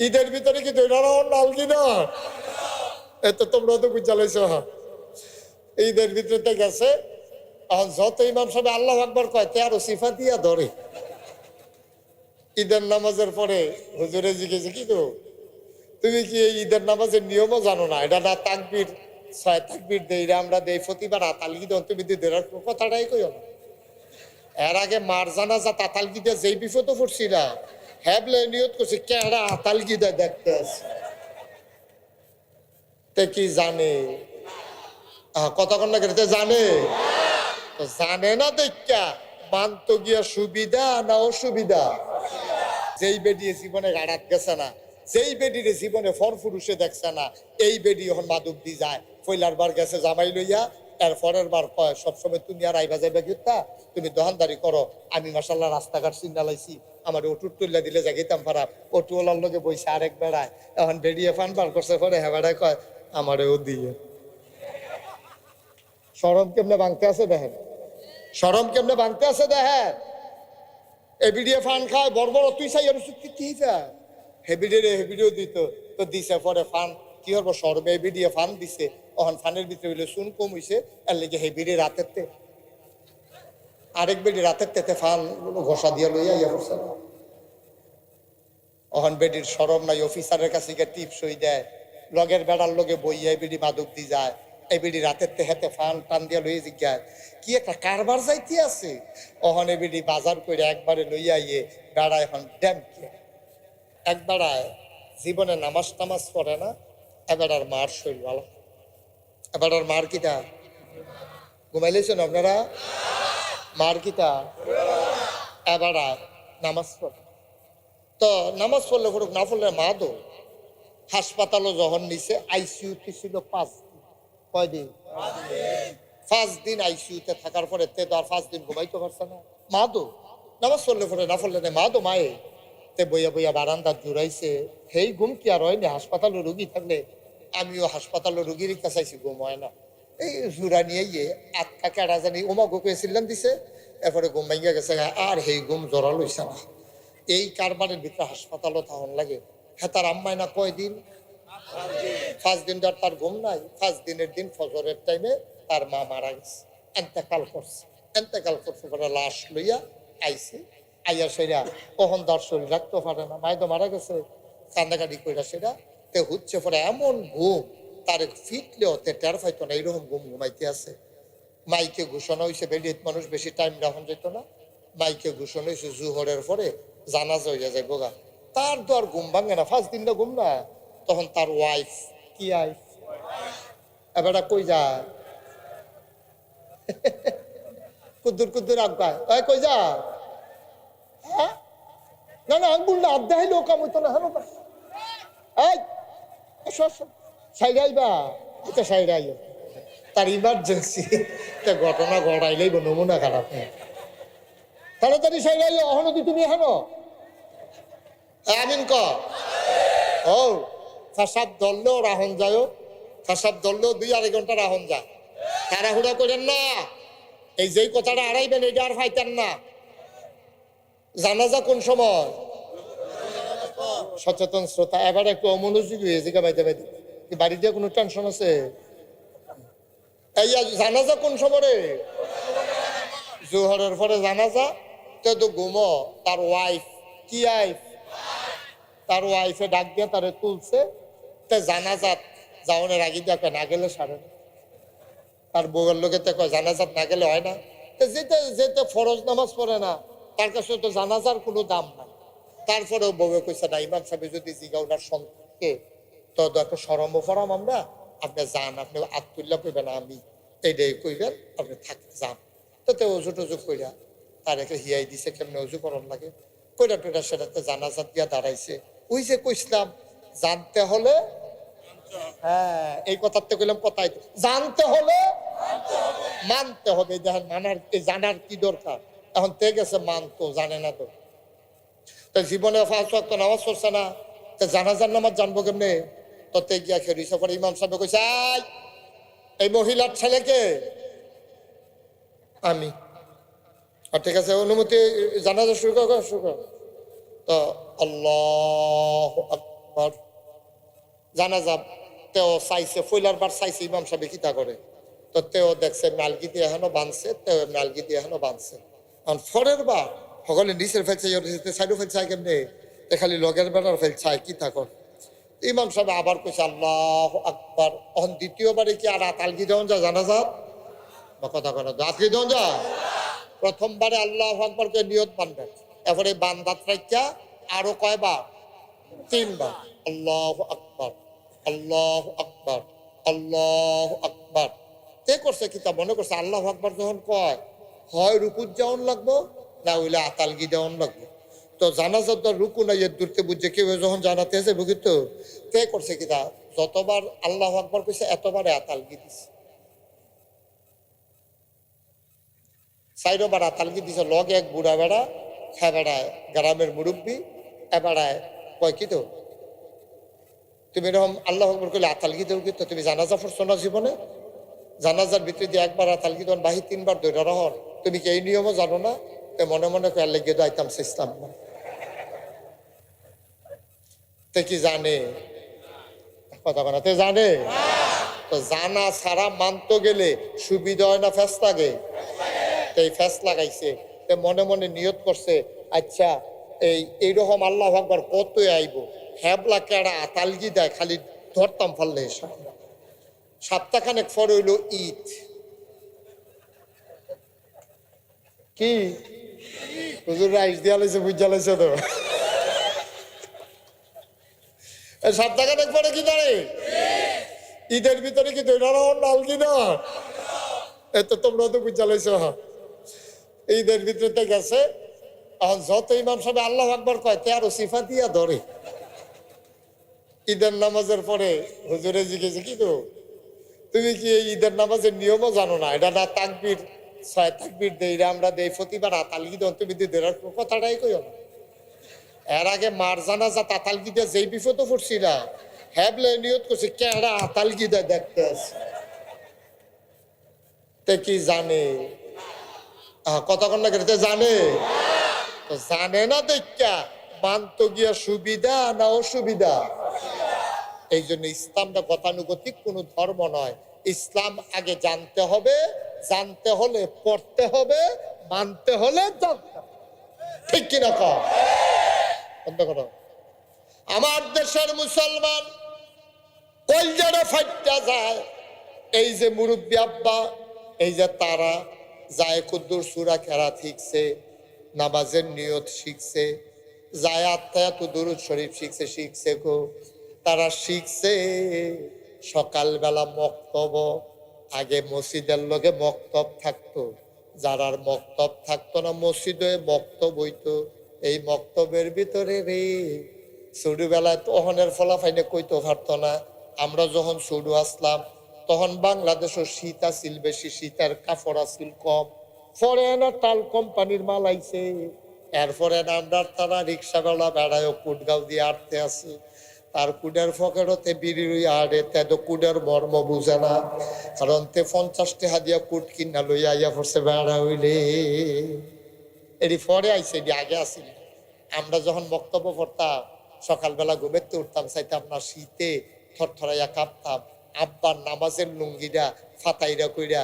ঈদের ভিতরে কি 2 রাউন্ড নালগি না? এত তোমরা তো বুঝালাইছ। ঈদের ভিতরে গেছে, যত ইমাম সাহেব আল্লাহু আকবার কয় তে আরো সিফা দিয়া ধরে। ঈদের নামাজের পরে হুজুরে জিজ্ঞেসে, কি গো তুমি কি এই ঈদের নামাজের নিয়মও জানো না? এটা না তাকবীর 6 তাকবীর দেই আমরা দেই প্রতিবার আতালগি দেন, তুমি দিদের কথাটাই কইও না। এর আগে মার জানাজা তাতালগি দিয়ে যেই বিপদে পড়ছিলা, হ্যাবলে নিয়ত করছি কেডা আতালগি দেয় দেখতে আসে। তে কি জানে কতক্ষণ না করতে জানে? তো জানে না দেখা মানত গিয়া সুবিধা না অসুবিধা? যেই বেডি জীবনে গাড়াত গেছে না, যেই বেডির জীবনে ফরফুরুষে দেখছে না, এই বেডি এখন মাদুক দি যায়। পয়লার বার গেছে জামাই লইয়া, এর পরের বার কয় সবসময় তুমি আর আইবা যাইবা গিতা, তুমি দোকানদারি করো, আমি মাসাল্লাহ রাস্তাঘাট চিন্তালাইছি, আমার অটুট তুললে দিলে জাগিতাম পারা। অটুওয়ালার লগে বইছে আরেক বেড়ায়, এখন বেরিয়ে ফান বার করছে, পরে হ্যাঁ বেড়ায় কয় আমারেও দিয়ে। শরম কেমনে ভাঙতে আছে দেখেন, শরম কেমনে ভাঙতে আছে দেখেন। এবিডিয়ে ফান খায় বড় বড়, তুই চাই কি হেবিডিও দিত, তো দিছে পরে ফান কি হবো সরবে, এবিডিয়ে ফান দিছে, ওখান ফানের ভিতরে হইলে চুন কম হইছে, এর লেগে হেবিডি রাতের তে আরেক বেডি রাতের তেতে ফান ঘষা দিয়া লইয়া ইয়া করছে। ওখান বেডির সরম নাই, অফিসারের কাছে গিয়ে টিপস হই দেয়, লগের বেড়ার লগে বইয়া এবিডি মাদক দি যায়, এবিডি রাতের তে হেতে ফান টান দিয়া লইয়া জিজ্ঞায় কি একটা কারবার যাইতে আছে। ওখান এবিডি বাজার করে একবারে লইয়া ইয়ে বেড়া এখন ড্যাম এক বেড়ায় জীবনে নামাজ টামাজ পড়ে না, এবার আর মার শরীর ভালো, এবার আর মার কিতা ঘুমাইলেছেন আপনারা? মার কিতা এবার আর নামাজ পড়ে। তো নামাজ পড়লে করুক, না পড়লে মা দো। হাসপাতালও যখন নিছে, আইসিইউতে ছিল 5 দিন। কয়দিন? 5 দিন আইসিইউতে থাকার পরে তে তো আর 5 দিন ঘুমাইতে পারছে না। মা দো নামাজ পড়লে পড়ে, না পড়লে মা দো মায়ে তে বইয়া বইয়া বারান্দা জুড়াইছে। সেই ঘুম কি আর হয়নি? হাসপাতালে রুগী থাকলে, আমিও হাসপাতালে রুগীর কাছাইছি, ঘুম হয় না। এই জুড়া নিয়ে গিয়ে আটটা কেডা জানি ওমা গোকে সিল্লাম দিছে, এরপরে ঘুম ভাঙ্গা গেছে, আর সেই ঘুম জোরা লইছে না। এই কারবারের ভিতরে হাসপাতালও তখন লাগে। হ্যাঁ, তার আম্মাই না কয়দিন? 5 দিন ধর তার ঘুম নাই। 5 দিনের দিন ফজরের টাইমে তার মা মারা গেছে, এন্তেকাল করছে। এন্তেকাল করছে পরে লাশ লইয়া আইছে, আইয়া সেরা কখন তার শরীর রাখতে পারে না, মায় তো মারা গেছে, কান্দাকাটি কইরা সেরা তে হচ্ছে পরে এমন ঘুম তার ফিটলেও তে টের পাইতো না, এইরকম ঘুম ঘুমাইতে আছে। মাইকে ঘোষণা হয়েছে, বেডিত মানুষ বেশি টাইম রাখুন যেত না, মাইকে ঘোষণা হয়েছে জুহরের পরে জানাজা হইয়া যায় বোগা। তার তো আর ঘুম ভাঙে না, 5 দিনটা ঘুম না। তখন তার ওয়াইফ কি আইফ এবার কই যায়, কুদ্দুর কুদ্দুর আব্বাই কই যা, হ্যাঁ না না আঙ্গুল না আড্ডা হইলো কাম হইতো না। হ্যাঁ সাইডাইবা, এটা সাইডাই, তার ইমার্জেন্সি ঘটনা ঘটাইলেই নমুনা খারাপ। তাড়াতাড়ি সাইডাই, এখনো কি তুমি এখনো আমিন ক ও ফাঁসাব ধরলেও রাহন যায়, ফাঁসাব ধরলেও 2-2.5 ঘন্টা রাহন যায়। তাড়াহুড়া করেন না, এই যেই কথাটা আড়াইবেন এইটা আর ফাইতেন না। জানাজা কোন সময়? সচেতন শ্রোতা এবার একটু অমনোযোগী হয়েছে বাইতে বাইতে, বাড়ি দিয়ে কোনো টেনশন আছে? এই জানাজা কোন সময় রে? জোহরের পরে জানাজা, তো ঘুমো। তার ওয়াইফ কি আইফ, তার ওয়াইফে ডাক দিয়ে তারে তুলছে, তে জানাজাত যাওয়ানের আগে দেখে না গেলে সারে না। তার বউয়ের লোকে তো কয় জানাজাত না গেলে হয় না। তো যেতে যেতে ফরজ নামাজ পড়ে না, তার কাছে তো জানাজার কোনো দাম নাই। তারপরেও বউয়ে কইছে না, ইমাম সাহেব যদি জিগা ওনার সন্তানকে তো একটা সরম ফরম আমরা, আপনি যান, আপনি আত্মুল্লাহ কইবেন আমি এইটাই কইবেন, আপনি থাকতে যান। তাতে অজু টজু কইরা তার একটা হিয়াই দিছে কেমনে অজু করন লাগে, কইরা টইরা সেটাতে জানাজাত দিয়া দাঁড়াইছে। ওই যে কইছিলাম জানতে হলে, হ্যাঁ এই কথাতে কইলাম, কথাই জানতে হলে মানতে হবে। দেখেন মানার জানার কি দরকার, এখন তে গেছে মানতো, জানে না তো। জীবনে 5 ওয়াক্ত নামাজ পড়ছে না, জানাজার নামাজ জানবো কেমনে? ততে গিয়া খেয়েছে পরে ইমাম সাহেব কইছে এই মহিলার ছেলেকে আমি, আর ঠিক আছে অনুমতি, জানাজা শুরু কর। তো আল্লাহু আকবার পর জানাজা তেও চাইছে ফইলার বার চাইছে ইমাম সাহেব কিতা করে, তো তেও দেখছে নালগি দিয়ে এখনো বাঁধছে, তেও নালগি দিয়ে এখনো বাঁধছে। কারণ ফরের বার সকলে নিচের ফেলছে সাইডও ফেলছে কেমনে, খালি লগের বেড়ার ফেলছে কিতা করে। ইমাম সাহেব আবার কইছে আল্লাহু আকবার। এখন দ্বিতীয়বারে কি আর আতালগি দেওয়া যায় জানাজা বা কথা করা আতগি দেওয়া যায়? প্রথমবারে আল্লাহু আকবার কে নিয়ত বানবেন, এরপরে বান্দাত রাখিয়া আরো কয়বার? 3 বার আল্লাহু আকবার, আল্লাহু আকবার, আল্লাহু আকবার। তে করছে কিতা মনে করছে আল্লাহু আকবার যখন কয় হয় রুকুত যাওয়ান লাগবো, না হইলে আতালগি দেওয়ান লাগবো। তো জানাজার তো রুকু নাই দূরতে বুঝছে কেউ যখন জানাতে আছে বুঝিত, তে করছে কিতা যতবার আল্লাহু আকবার কইছে এতবারে আতালগি দিছে, 4বার আতালগি দিছে। লগে এক বুড়া বেড়া, হ্যাঁ বেড়ায় গ্রামের মুরব্বী, এবারায় কয় কি তো তুমি এরকম আল্লাহ আকবার করলে আতালগি দেও, কিন্তু তুমি জানাজা পড়ছো না জীবনে? জানাজার ভিতরে দিয়ে একবার আতালগি দেন বাহি 3 বার ধরে রহন, তুমি কি এই নিয়মও জানো না? তো মনে মনে কয়ে লেগে দাইতাম ইসলাম না। তে কি জানে কথা বলা? তে জানে? তো জানা ছাড়া মানতে গেলে সুবিধা হয় না ফেস লাগে? তো এই ফেস লাগাইছে, তে মনে মনে নিয়ত করছে আচ্ছা এইরকম আল্লাহ আকবার কত আইব, হ্যাবলা কেডা আতালগি দেয় খালি ধরতাম ফেললে। সপ্তাহখানেক পর হইল ঈদ। কি হুজুর রাইস দিয়া লাইছে বুঝা লাইছে তো। সপ্তাহখানেক পরে কি জানে ঈদের ভিতরে কি নালগি না, এত তোমরা তো বুঝা লাইছো। ঈদের ভিতরে গেছে, এখন যত ইমাম সাহেব আল্লাহ আকবার কয় তে আরো সিফা দিয়া ধরে। ঈদের নামাজের পরে হুজুরে জিজ্ঞেসে কি গো তুমি কি এই ঈদের নামাজের নিয়মও জানো না? এটা না তাকবীর 6 তাকবীর দেই আমরা দেই প্রতিবার আতালগি দেন, তুমি দেওয়ার কথাটাই কইও না। এর আগে মার জানাজা আতালগি দিয়ে যেই বিপদে পড়ছিলা হ্যাবলে নিয়ত করছে কেডা আতালগি দেয় দেখতে আছে। তে কি জানে কতক্ষণ লাগে জানে? তো জানে না দেখা মানত গিয়া সুবিধা না অসুবিধা? এই জন্য ইসলামটা গতানুগতিক কোনো ধর্ম নয়। ইসলাম আগে জানতে হবে, জানতে হলে পড়তে হবে, মানতে হলে জানতে হবে। ঠিক কিনা কর? আমার দেশের মুসলমান কলজাটা ফাইটা যায়। এই যে মুরব্বী আব্বা, এই যে তারা যায় কুদ্দুর সূরা কেরাত শিখছে, নামাজের নিয়ত শিখছে, যায় আত্মায়াত দুরূদ শরীফ শিখছে গো। তারা শিখছে সকালবেলা মক্তব, আগে মসজিদের লগে মক্তব থাকতো, যারার মক্তব থাকতো না মসজিদে মক্তব হইতো। এই মক্তবের ভিতরে রে ছোটবেলায় তখনের ফলাফাইনে কইতে পারতো না। আমরা যখন ছোট আসলাম তখন বাংলাদেশও শীত আসিল বেশি, শীতের কাপড় আসিল কম, ফরেনার টাল কোম্পানির মাল আইছে। এরপরে আমরা তারা রিক্সাওয়ালা বেড়ায় কুটগাঁও দিয়ে আটতে আছে, তার কুডের ফকেটতে বিড়ি লইয়া আড়ে, তে তো কুডের মর্ম বুঝে না, কারণ তে 50 টাকা দিয়া কুট কিনা লইয়া আইয়া পড়ছে বেড়া হইলে। এটি পরে আইছে, এটি আগে আসিল। আমরা যখন বক্তব্য পড়তাম সকালবেলা ঘুমেতে উঠতাম, চাইতাম না শীতে থরথরাইয়া কাঁপতাম। আব্বার নামাজের লুঙ্গিটা ফাতাইরা কইরা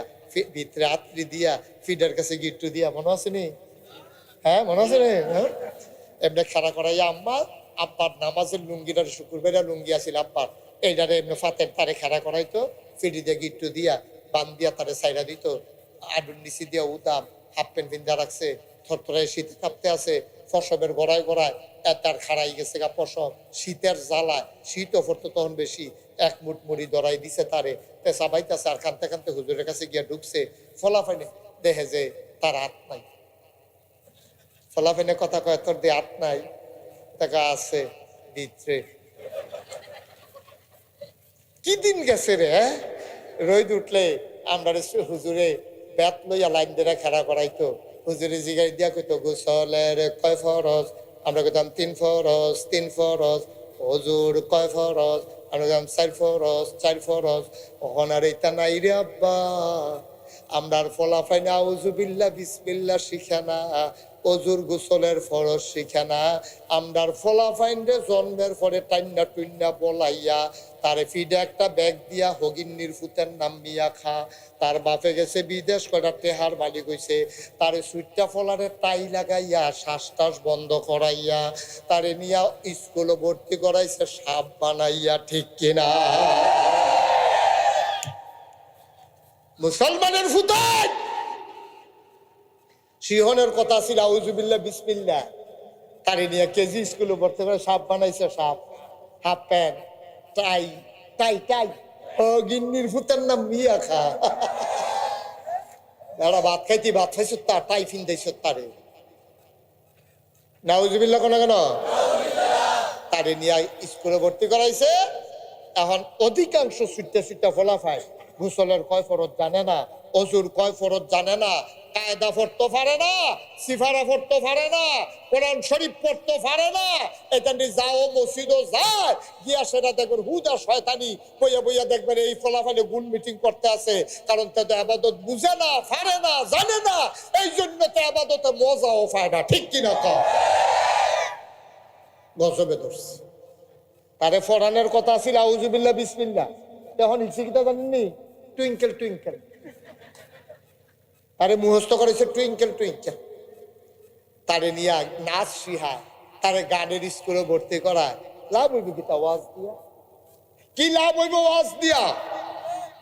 ভিতরে আত্রি দিয়া ফিডার কাছে গিট্টু দিয়া, মনে আছে নি? হ্যাঁ মনে আছে রে? হ্যাঁ এমনি খাড়া করাইয়া আম্মা আব্বার নামাজের লুঙ্গিটার শুকুরবেলা লুঙ্গি আসিল আব্বার, এইটারে এমনি ফাতের তারে খাড়া করাইতো, ফিডি দিয়ে গিট্টু দিয়া বান দিয়া তারে সাইরা দিত, আডুর নিচি দিয়া উদাম হাফ প্যান্ট পিন্দা রাখছে, থরথরাই শীতে কাঁপতে আছে, ফসবের গড়ায় গড়ায় তার খাড়াই গেছে গা ফসব, শীতের জ্বালায় শীতও পড়তো তখন বেশি, এক মুঠ মুড়ি দরাই দিছে তারে, তে সাবাইতেছে আর কানতে কানতে হুজুরের কাছে গিয়া ঢুকছে। ফলাফাইনে দেখে যে তার হাত নাই, ফলাফাইনে কথা কয় তোর দিয়ে হাত নাই, টাকা আছে ভিতরে। কি দিন গেছে রে, হ্যাঁ রোদ উঠলে আমরা হুজুরে ব্যাত লইয়া লাইন ধরে খেলা করাইতো, হুজুরে জিগাই দিয়া কইতো গোসলের কয় ফরজ, আমরা কইতাম 3 ফরজ 3 ফরজ, হুজুর কয় ফরজ, আমরা কইতাম 4 ফরজ 4 ফরজ। ওখান আর এইটা নাই রে আব্বা, আমরার ফলাফাইনা আউযুবিল্লাহ বিসমিল্লাহ শিখে না, অজুর গোসলের ফরজ শিখে না। আমরার ফলাফাইন্ডে জন্মের পরে টাইন্না টুইন্না বলাইয়া তারে ফিডে একটা ব্যাগ দিয়া হগিন্নির ফুতের নাম মিয়া খা। তার বাপে গেছে বিদেশ, কটা টেহার মালিক হইছে, তারে সুইটটা ফলারে টাই লাগাইয়া শ্বাস টাস বন্ধ করাইয়া তারে নিয়া স্কুলে ভর্তি করাইছে সাপ বানাইয়া। ঠিক কিনা? মুসলমানের ফুতান সিংহনের কথা ছিল আউযুবিল্লাহ বিসমিল্লাহ, তারে নিয়ে কেজি স্কুলে ভর্তি করে সাপ বানাইছে। সাপ, হাফ প্যান্ট, টাই টাই টাই, ও গিন্নির ফুতের নাম মিয়া খা। এরা ভাত খাইতি, ভাত খাইছ তার টাই ফিন্দাইছ তারে। নাউজুবিল্লাহ কোন কেন? তারে নিয়ে স্কুলে ভর্তি করাইছে। এখন অধিকাংশ সুইটটা সুইটটা ফলাফায় গোসলের কয় ফরজ জানে না, অজুর কয় ফরজ জানে না, কায়দা পড়তে পারে না, সিফারা পড়তে পারে না, কোরআন শরীফ পড়তে পারে না। এখানে যাও মসজিদও যায় গিয়া সেটা দেখবেন হুদা শয়তানি বইয়া বইয়া দেখবেন এই ফলাফলে গুণ মিটিং করতে আছে। কারণ তাদের আবাদত বুঝে না, পারে না, জানে না, এই জন্য তো আবাদতে মজাও পায় না। ঠিক কিনা? তো গজবে ধরছে। তারে ফরানের কথা ছিল আউযুবিল্লাহ বিসমিল্লাহ, তখন ইচ্ছিকিটা জানেননি টুইঙ্কেল টুইঙ্কেল, তারে মুখস্থ করেছে টুইঙ্কেল টুইঙ্কেল। তারে নিয়ে নাচ শিহায়, তারে গানের স্কুলে ভর্তি করায়। লাভ হইব কি তা ওয়াজ দিয়া? কি লাভ হইব ওয়াজ দিয়া?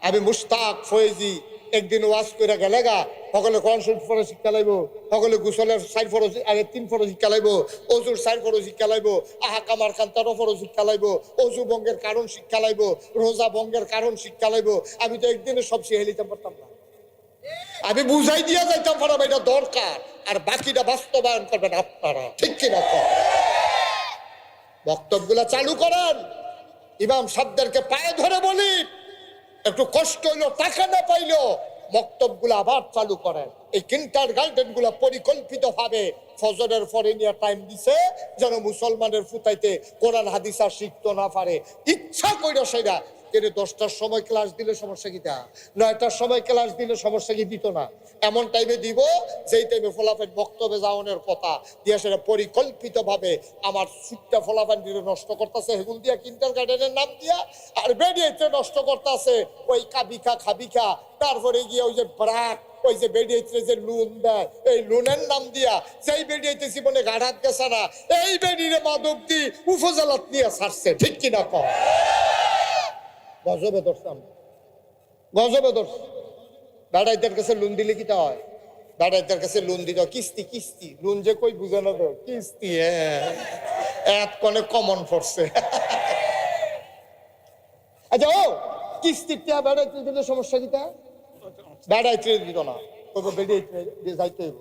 আমি মুশতাক ফয়েজি একদিন ওয়াজ করে গেলে গা, সকলে কোরআন শরীফ ফরজ শিক্ষা লাইব, সকলে গোসলের 4 ফরজ আরে 3 ফরজ শিক্ষা লাইব, অজুর 4 ফরজ শিক্ষা লাইব, আহাকামার কান্তারও ফরজ শিক্ষা লাইব, অজু ভঙ্গের কারণ শিক্ষা লাইব, রোজা ভঙ্গের কারণ শিক্ষা লাইব। আমি তো একদিনে সব শিখে নিতে পারতাম না। আমি বুঝাই দিয়া যাইতাম পারলাম এটা দরকার, আর বাকিটা বাস্তবায়ন করবেন আপনারা। ঠিক কিনা? বক্তব্যগুলা চালু করেন। ইমাম সাহেবদেরকে পায়ে ধরে বলি, একটু কষ্ট হইলো, টাকা না পাইলো, বক্তব্যগুলো আবার চালু করেন। এই কিন্টার গার্ডেন গুলা পরিকল্পিত ভাবে ফজরের পরে নিয়ে টাইম দিছে যেন মুসলমানের ফুটাইতে কোরআন হাদিস আর শিখতে না পারে। ইচ্ছা কইরা সেটা কিন্তু 10টার সময় ক্লাস দিলে সমস্যা কিটা, 9টার সময় ক্লাস দিলে সমস্যা কি দিত না? এমন টাইমে দিব যেই টাইমে ফলাফল বক্তব্যে যাওয়ানোর কথা দিয়া সেটা পরিকল্পিত ভাবে আমার সুটটা ফলাফল দিয়ে নষ্ট করতেছে হেগুল দিয়া কিন্টার গার্ডেনের নাম দিয়া, আর বেরিয়েতে নষ্ট করতেছে ওই কাবিখা খাবিখা, তারপরে গিয়ে ওই যে ব্রাক, ওই যে বেরিয়েছে যে লোন দেয় এই লোনের নাম দিয়া, যেই বেরিয়েতে জীবনে গাঢ়াত গেছে না, এই বেরিয়ে মাদক দি উপজেলাত নিয়ে ছাড়ছে। ঠিক কিনা? কম গজবে ধরতাম, গজবে ধরছে। বেড়াইদের কাছে লোন দিলে কি হয়? বেড়াইদের কাছে লোন দিত কিস্তি, কিস্তি লোন যে কই বুঝে না তো কিস্তি। হ্যাঁ, কনে কমন পড়ছে। আচ্ছা, ও কিস্তির টিয়া বেড়াইতে দিলে সমস্যা কিটা? বেড়াইতে দিত না, বেরিয়ে যাইতে হইব,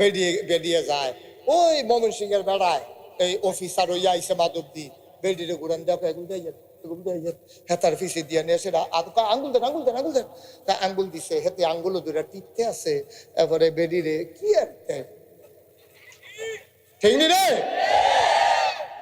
বেরিয়ে বেরিয়ে যায়। ওই ময়মন সিংহের বেড়ায় এই অফিসার হইয়া আইসে মাদক দি বেডিরে ঘুরান দেখো এগুলো দিয়ে যায়, হেতার ফিসে দিয়ে নিয়ে এসে আঙ্গুল দেন, আঙ্গুল দেন, আঙ্গুল দেন। তা আঙ্গুল দিছে, হেতে আঙ্গুল ধরে টিপতে আছে। এরপরে বেডিরে কি একটা ঠিক নি রে।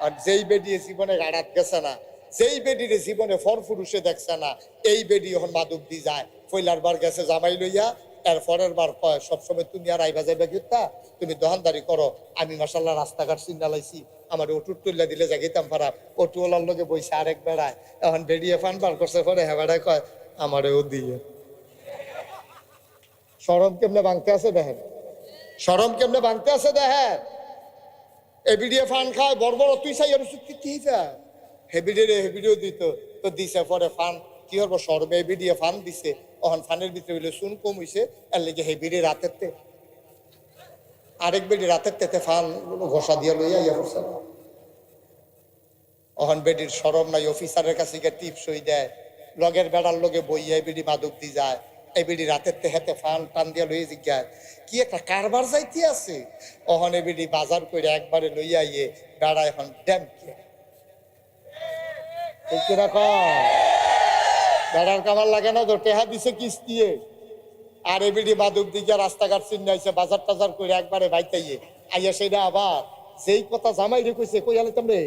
আর যেই বেডিয়ে জীবনে গাড়াত গেছে না, যেই বেডিরে জীবনে ফরফুরুষে দেখছে না, এই বেডি এখন মাদক দি যায়। পয়লার বার গেছে জামাই লইয়া, এর পরের বার কয় সবসময় তুমি আর আইবা যাইবা গিতা, তুমি দোকানদারি করো, আমি মাসাল্লাহ রাস্তাঘাট চিন্নালাইছি, আমার অটুট তুল্লা দিলে জাগিতাম পারা। অটুওয়ালার লোকে বইছে আরেক বেড়ায়, এখন বেরিয়ে ফান বার করছে, পরে হ্যাঁ বেড়ায় কয় আমারেও দিয়ে। সরম কেমনে ভাঙতে আছে দেখেন, সরম কেমনে ভাঙতে আছে দেখেন। এবিডিয়ে ফান খায় বড় বড়, তুই চাই আর কি হেবিডিয়ে হেবিডিও দিত তো দিছে, পরে ফান কি হবো সরমে এবিডিয়ে ফান দিছে, ওখান ফানের ভিতরে হইলে চুন কম হইছে, এর লেগে হেবিডি রাতের তে আরেক বেডি রাতের তেতে ফান ঘষা দিয়ে লইয়া ইয়া করছে। ওখান বেডির সরম নাই, অফিসারের কাছে গিয়ে টিপস হই দেয়, লগের বেড়ার লগে বইয়া বেডি মাদক দি যায়। এই বেডি রাতের তে হেতে ফান টান দিয়া লইয়া জিজ্ঞায় কি একটা কারবার যাইতে আছে। ওখানে বেডি বাজার করে একবারে লইয়া ইয়ে বেড়া এখন ড্যাম বেড়ার কামার লাগে না তো, টেহা দিছে কিস্তিয়ে। আর এবিডি মাদক দিকে রাস্তাঘাট চিন্নাইছে, বাজার টাজার করে একবারে বাইতাইয়ে আইয়া সেটা আবার যেই কথা জামাই রে কইছে কই আলাইতাম রে